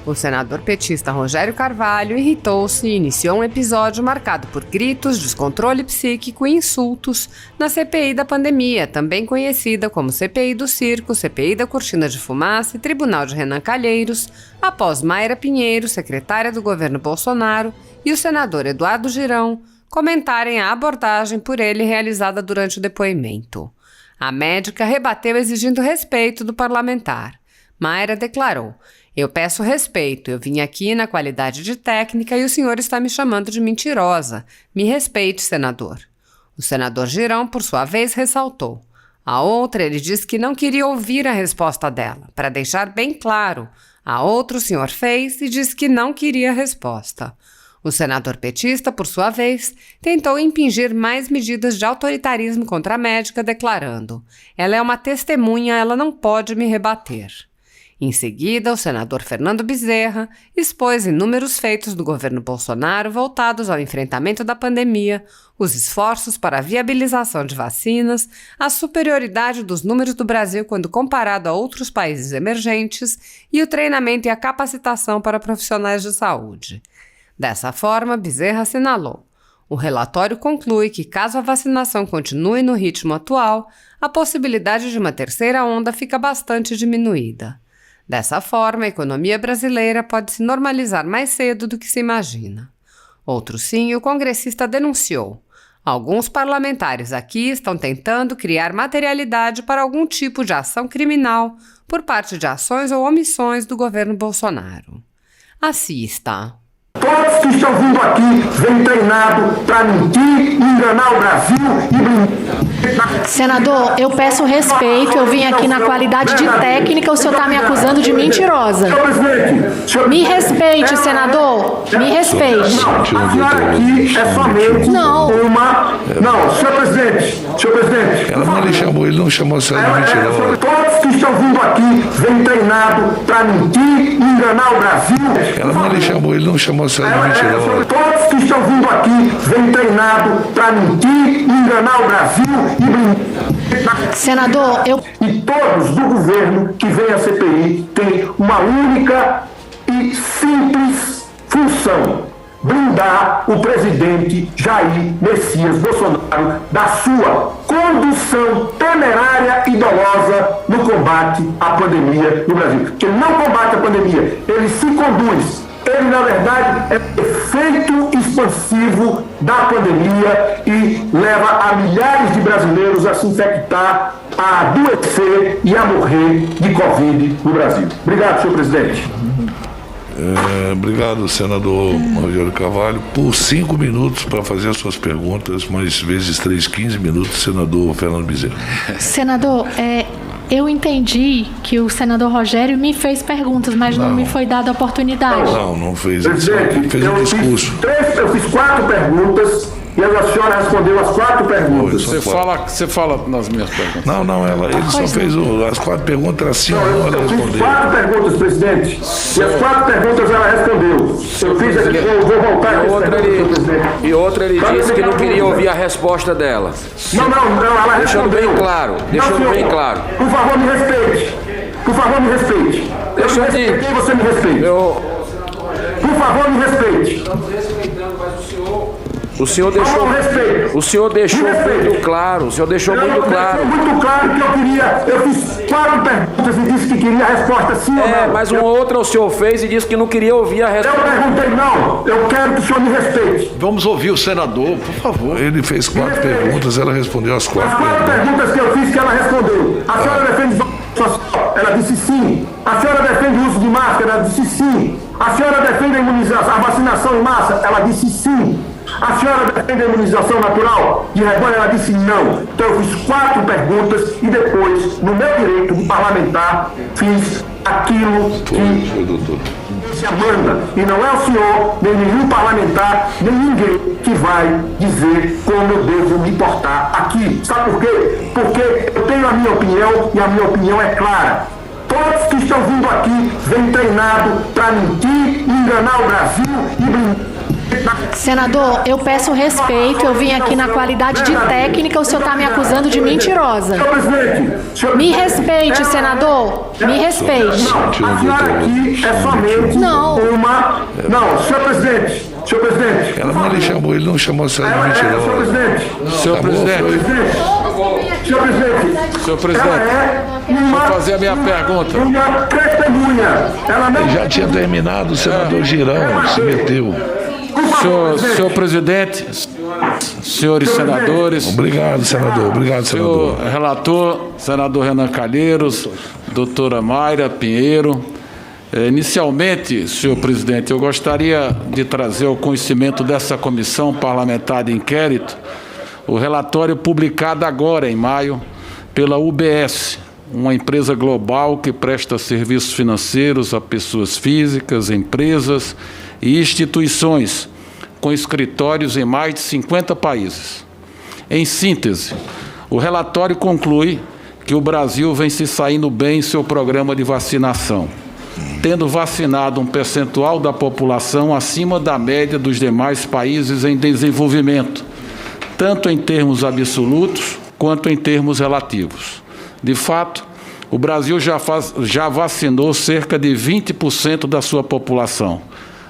O senador petista Rogério Carvalho irritou-se e iniciou um episódio marcado por gritos, descontrole psíquico e insultos na CPI da pandemia, também conhecida como CPI do Circo, CPI da Cortina de Fumaça e Tribunal de Renan Calheiros, após Mayra Pinheiro, secretária do governo Bolsonaro, e o senador Eduardo Girão comentarem a abordagem por ele realizada durante o depoimento. A médica rebateu exigindo respeito do parlamentar. Mayra declarou: "Eu peço respeito, eu vim aqui na qualidade de técnica e o senhor está me chamando de mentirosa. Me respeite, senador." O senador Girão, por sua vez, ressaltou. A outra, ele disse que não queria ouvir a resposta dela. Para deixar bem claro, a outra o senhor fez e disse que não queria a resposta. O senador petista, por sua vez, tentou impingir mais medidas de autoritarismo contra a médica, declarando: "Ela é uma testemunha, ela não pode me rebater." Em seguida, o senador Fernando Bezerra expôs inúmeros feitos do governo Bolsonaro voltados ao enfrentamento da pandemia, os esforços para a viabilização de vacinas, a superioridade dos números do Brasil quando comparado a outros países emergentes e o treinamento e a capacitação para profissionais de saúde. Dessa forma, Bezerra assinalou: "O relatório conclui que, caso a vacinação continue no ritmo atual, a possibilidade de uma terceira onda fica bastante diminuída. Dessa forma, a economia brasileira pode se normalizar mais cedo do que se imagina." Outro sim, o congressista denunciou: "Alguns parlamentares aqui estão tentando criar materialidade para algum tipo de ação criminal por parte de ações ou omissões do governo Bolsonaro." Assista. Todos que estão vindo aqui vêm treinados para mentir, enganar o Brasil e... Senador, eu peço respeito, eu vim aqui na qualidade de técnica, o senhor está me acusando de mentirosa. Me respeite, senador, me respeite. Não, a senhora aqui é somente uma... Não, senhor presidente. Ela não lhe chamou, ele não chamou a senhora de mentirosa. Todos que estão vindo aqui vêm treinados para mentir, enganar o Brasil. Ela não lhe chamou, ele não chamou a senhora de mentirosa. Todos que estão vindo aqui vêm treinados para mentir, enganar o Brasil e... Senador, E todos do governo que vem à CPI têm uma única e simples função: blindar o presidente Jair Messias Bolsonaro da sua condução temerária e dolosa no combate à pandemia no Brasil. Porque ele não combate a pandemia, ele se conduz. Ele, na verdade, é efeito expansivo da pandemia e leva a milhares de brasileiros a se infectar, a adoecer e a morrer de Covid no Brasil. Obrigado, senhor presidente. Obrigado, senador Rogério Carvalho. Por 5 minutos para fazer as suas perguntas, mais vezes 3, 15 minutos, senador Fernando Bezerra. Senador, eu entendi que o senador Rogério me fez perguntas, mas não me foi dada a oportunidade. Não fez. Presidente, Fez um discurso. Eu fiz 4 perguntas e a senhora respondeu as 4 perguntas. Você fala nas minhas perguntas. Ele só fez as 4 perguntas assim, Eu fiz 4 perguntas, presidente, e as 4 perguntas ela respondeu. Eu fiz aqui, eu vou voltar a presidente. E outra ele disse que não queria ouvir a resposta dela. Não, ela Deixando respondeu. bem claro, Por favor, me respeite. Eu te respeitei e você me respeite. Por favor, me respeite. O senhor deixou muito claro. Muito claro que eu fiz 4 perguntas e disse que queria a resposta sim ou não. Mas uma outra o senhor fez e disse que não queria ouvir a resposta. Eu perguntei não, eu quero que o senhor me respeite. Vamos ouvir o senador, por favor. Ele fez 4 perguntas, ela respondeu as 4 As 4 perguntas que eu fiz que ela respondeu. A senhora defende social? Ela disse sim. A senhora defende o uso de máscara? Ela disse sim. A senhora defende a imunização, a vacinação em massa? Ela disse sim. A senhora defende a imunização natural de rebanho? Ela disse não. Então eu fiz 4 perguntas e depois, no meu direito de parlamentar, fiz aquilo que se manda. E não é o senhor, nem nenhum parlamentar, nem ninguém que vai dizer como eu devo me portar aqui. Sabe por quê? Porque eu tenho a minha opinião e a minha opinião é clara. Todos que estão vindo aqui vêm treinados para mentir, enganar o Brasil e Senador, eu peço respeito, eu vim aqui na qualidade de técnica, o senhor está me acusando de mentirosa. Me respeite, senador, me respeite. Não, a senhora aqui é somente uma... Não, senhor presidente. Ela não lhe chamou, ele não chamou a senhora de mentirosa. Senhor presidente. Senhor presidente, deixa eu fazer a minha pergunta. Uma testemunha. Ela não... Já tinha terminado, o senador Girão se meteu. Senhor presidente, senhores senadores. Obrigado, senador. Obrigado, senador. Senhor relator, senador Renan Calheiros, doutora Mayra Pinheiro. Inicialmente, senhor presidente, eu gostaria de trazer ao conhecimento dessa comissão parlamentar de inquérito o relatório publicado agora, em maio, pela UBS, uma empresa global que presta serviços financeiros a pessoas físicas, empresas e instituições, com escritórios em mais de 50 países. Em síntese, o relatório conclui que o Brasil vem se saindo bem em seu programa de vacinação, tendo vacinado um percentual da população acima da média dos demais países em desenvolvimento, tanto em termos absolutos quanto em termos relativos. De fato, o Brasil já vacinou cerca de 20% da sua população,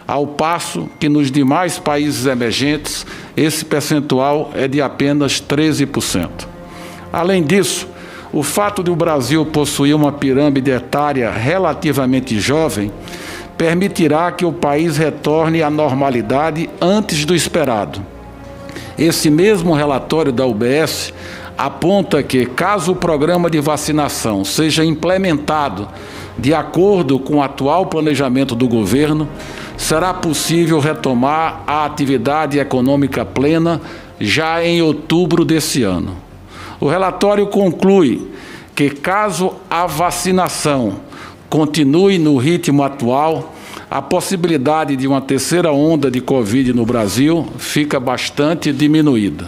ao passo que nos demais países emergentes esse percentual é de apenas 13%. Além disso, o fato de o Brasil possuir uma pirâmide etária relativamente jovem permitirá que o país retorne à normalidade antes do esperado. Esse mesmo relatório da UBS aponta que, caso o programa de vacinação seja implementado de acordo com o atual planejamento do governo, será possível retomar a atividade econômica plena já em outubro desse ano. O relatório conclui que, caso a vacinação continue no ritmo atual, a possibilidade de uma terceira onda de Covid no Brasil fica bastante diminuída.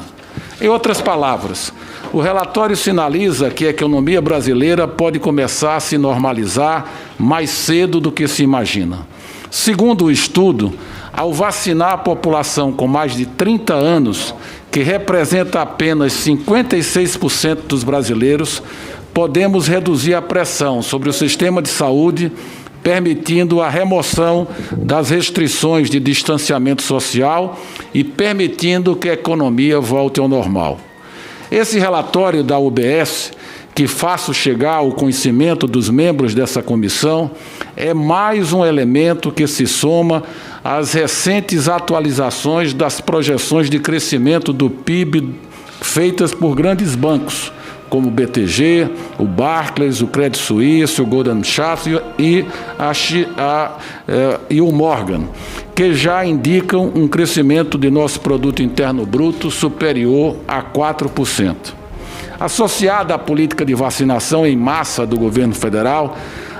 Em outras palavras, o relatório sinaliza que a economia brasileira pode começar a se normalizar mais cedo do que se imagina. Segundo o estudo, ao vacinar a população com mais de 30 anos, que representa apenas 56% dos brasileiros, podemos reduzir a pressão sobre o sistema de saúde, permitindo a remoção das restrições de distanciamento social e permitindo que a economia volte ao normal. Esse relatório da UBS, que faço chegar ao conhecimento dos membros dessa comissão, é mais um elemento que se soma às recentes atualizações das projeções de crescimento do PIB feitas por grandes bancos, como o BTG, o Barclays, o Credit Suisse, o Goldman Sachs e o Morgan, que já indicam um crescimento de nosso produto interno bruto superior a 4%. Associada à política de vacinação em massa do governo federal,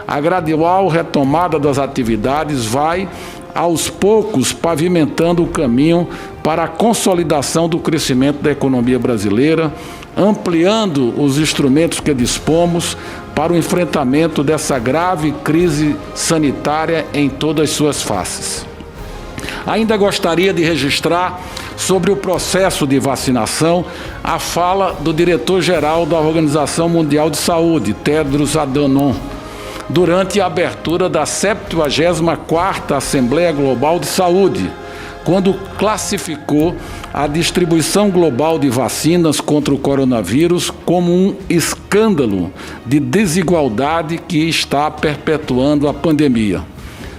a gradual retomada das atividades vai, aos poucos, pavimentando o caminho para a consolidação do crescimento da economia brasileira, ampliando os instrumentos que dispomos para o enfrentamento dessa grave crise sanitária em todas as suas faces. Ainda gostaria de registrar sobre o processo de vacinação a fala do diretor-geral da Organização Mundial de Saúde, Tedros Adhanom, durante a abertura da 74ª Assembleia Global de Saúde, quando classificou a distribuição global de vacinas contra o coronavírus como um escândalo de desigualdade que está perpetuando a pandemia.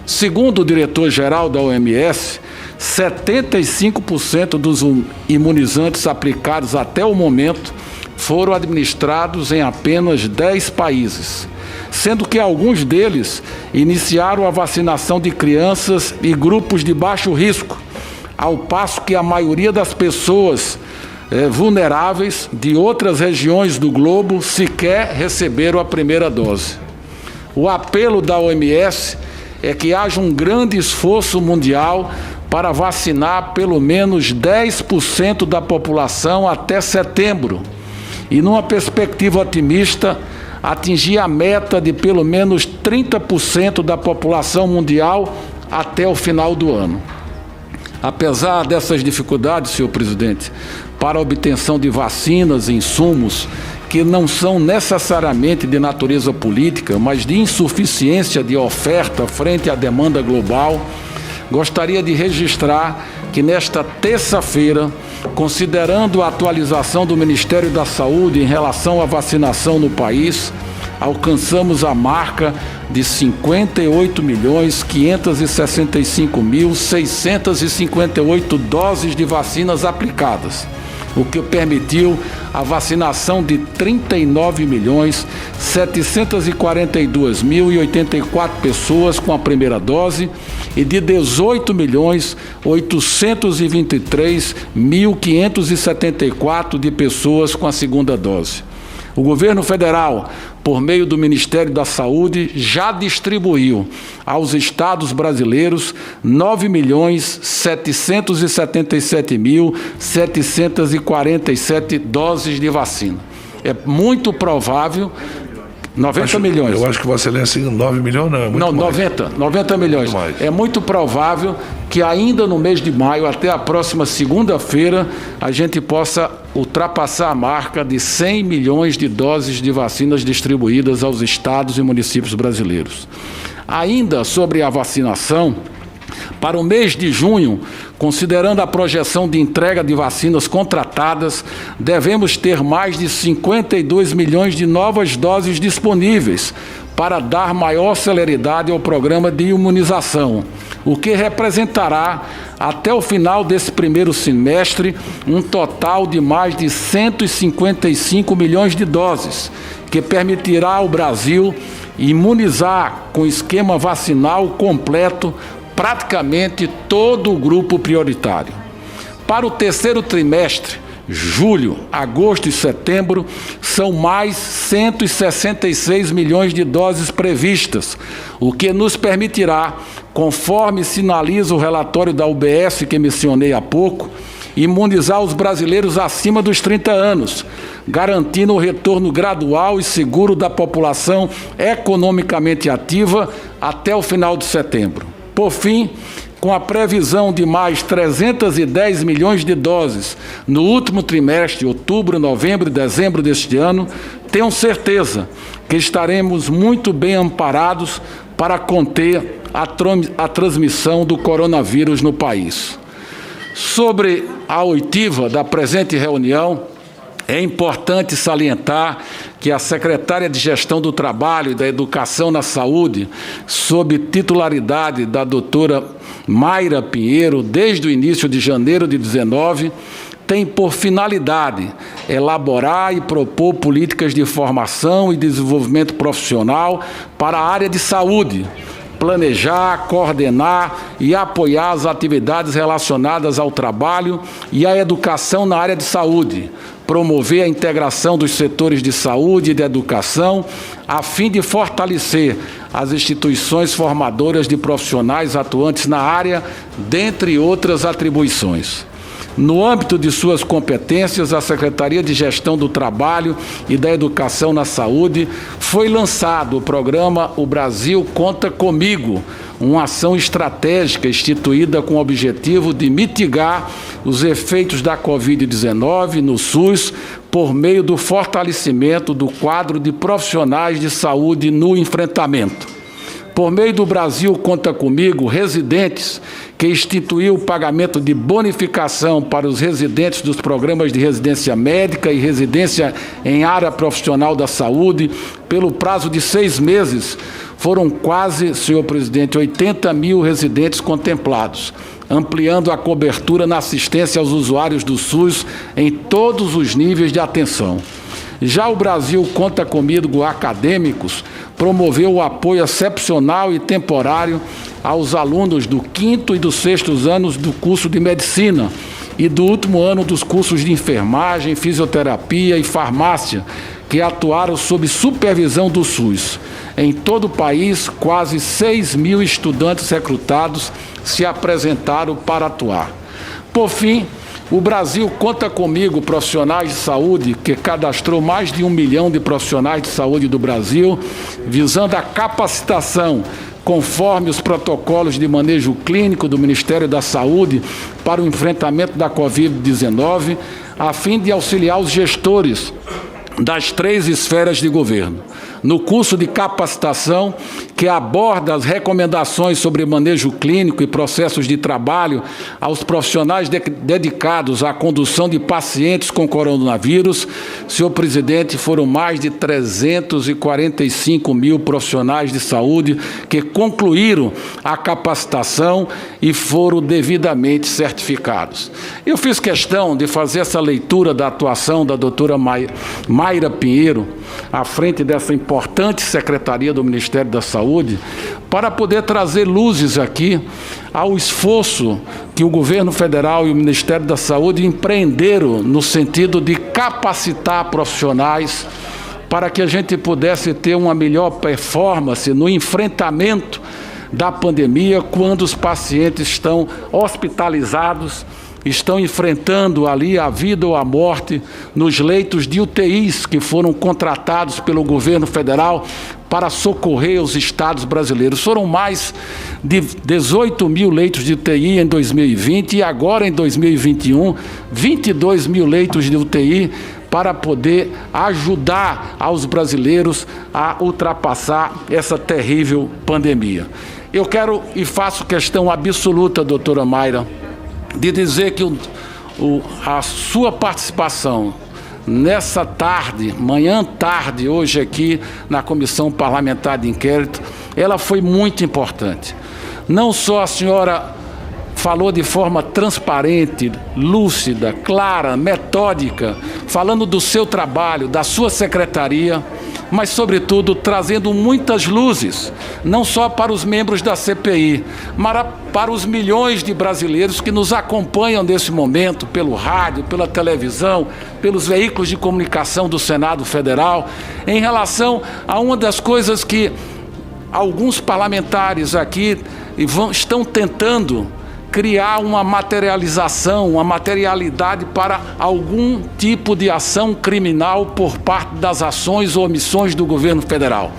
Segundo o diretor-geral da OMS, 75% dos imunizantes aplicados até o momento foram administrados em apenas 10 países, sendo que alguns deles iniciaram a vacinação de crianças e grupos de baixo risco, ao passo que a maioria das pessoas vulneráveis de outras regiões do globo sequer receberam a primeira dose. O apelo da OMS é que haja um grande esforço mundial para vacinar pelo menos 10% da população até setembro e, numa perspectiva otimista, atingir a meta de pelo menos 30% da população mundial até o final do ano. Apesar dessas dificuldades, senhor presidente, para a obtenção de vacinas e insumos que não são necessariamente de natureza política, mas de insuficiência de oferta frente à demanda global, gostaria de registrar que nesta terça-feira, considerando a atualização do Ministério da Saúde em relação à vacinação no país, alcançamos a marca de 58.565.658 doses de vacinas aplicadas, o que permitiu a vacinação de 39.742.084 pessoas com a primeira dose e de 18.823.574 de pessoas com a segunda dose. O governo federal, por meio do Ministério da Saúde, já distribuiu aos estados brasileiros 9.777.747 doses de vacina. É muito provável... 90 milhões. Eu acho que Vossa Excelência 9 milhões não é muito não, mais. 90 milhões. Muito é muito provável que ainda no mês de maio, até a próxima segunda-feira, a gente possa ultrapassar a marca de 100 milhões de doses de vacinas distribuídas aos estados e municípios brasileiros. Ainda sobre a vacinação, para o mês de junho, considerando a projeção de entrega de vacinas contratadas, devemos ter mais de 52 milhões de novas doses disponíveis para dar maior celeridade ao programa de imunização, o que representará, até o final desse primeiro semestre, um total de mais de 155 milhões de doses, que permitirá ao Brasil imunizar com esquema vacinal completo praticamente todo o grupo prioritário. Para o terceiro trimestre, julho, agosto e setembro, são mais 166 milhões de doses previstas, o que nos permitirá, conforme sinaliza o relatório da UBS que mencionei há pouco, imunizar os brasileiros acima dos 30 anos, garantindo o retorno gradual e seguro da população economicamente ativa até o final de setembro. Por fim, com a previsão de mais 310 milhões de doses no último trimestre, outubro, novembro e dezembro deste ano, tenho certeza que estaremos muito bem amparados para conter a transmissão do coronavírus no país. Sobre a oitiva da presente reunião, é importante salientar que a secretária de Gestão do Trabalho e da Educação na Saúde, sob titularidade da doutora Mayra Pinheiro, desde o início de janeiro de 2019, tem por finalidade elaborar e propor políticas de formação e desenvolvimento profissional para a área de saúde, planejar, coordenar e apoiar as atividades relacionadas ao trabalho e à educação na área de saúde, promover a integração dos setores de saúde e de educação, a fim de fortalecer as instituições formadoras de profissionais atuantes na área, dentre outras atribuições. No âmbito de suas competências, a Secretaria de Gestão do Trabalho e da Educação na Saúde foi lançado o programa O Brasil Conta Comigo, uma ação estratégica instituída com o objetivo de mitigar os efeitos da Covid-19 no SUS por meio do fortalecimento do quadro de profissionais de saúde no enfrentamento. Por meio do Brasil Conta Comigo, residentes que instituiu o pagamento de bonificação para os residentes dos programas de residência médica e residência em área profissional da saúde, pelo prazo de 6 meses, foram quase, senhor presidente, 80 mil residentes contemplados, ampliando a cobertura na assistência aos usuários do SUS em todos os níveis de atenção. Já o Brasil Conta Comigo Acadêmicos promoveu o apoio excepcional e temporário aos alunos do 5º e do 6º anos do curso de Medicina e do último ano dos cursos de Enfermagem, Fisioterapia e Farmácia, que atuaram sob supervisão do SUS. Em todo o país, quase 6 mil estudantes recrutados se apresentaram para atuar. Por fim, o Brasil Conta Comigo Profissionais de Saúde, que cadastrou mais de 1 milhão de profissionais de saúde do Brasil, visando a capacitação, conforme os protocolos de manejo clínico do Ministério da Saúde para o enfrentamento da Covid-19, a fim de auxiliar os gestores das 3 esferas de governo. No curso de capacitação, que aborda as recomendações sobre manejo clínico e processos de trabalho aos profissionais dedicados à condução de pacientes com coronavírus, senhor presidente, foram mais de 345 mil profissionais de saúde que concluíram a capacitação e foram devidamente certificados. Eu fiz questão de fazer essa leitura da atuação da doutora Mayra Pinheiro, à frente dessa importante Secretaria do Ministério da Saúde, para poder trazer luzes aqui ao esforço que o Governo Federal e o Ministério da Saúde empreenderam no sentido de capacitar profissionais para que a gente pudesse ter uma melhor performance no enfrentamento da pandemia quando os pacientes estão hospitalizados, estão enfrentando ali a vida ou a morte nos leitos de UTIs que foram contratados pelo governo federal para socorrer os estados brasileiros. Foram mais de 18 mil leitos de UTI em 2020 e agora em 2021, 22 mil leitos de UTI para poder ajudar aos brasileiros a ultrapassar essa terrível pandemia. Eu quero e faço questão absoluta, doutora Mayra, de dizer que a sua participação nessa tarde, manhã tarde, hoje aqui na Comissão Parlamentar de Inquérito, ela foi muito importante. Não só a senhora falou de forma transparente, lúcida, clara, metódica, falando do seu trabalho, da sua secretaria, mas, sobretudo, trazendo muitas luzes, não só para os membros da CPI, mas para os milhões de brasileiros que nos acompanham nesse momento, pelo rádio, pela televisão, pelos veículos de comunicação do Senado Federal, em relação a uma das coisas que alguns parlamentares aqui estão tentando criar uma materialização, uma materialidade para algum tipo de ação criminal por parte das ações ou omissões do governo federal.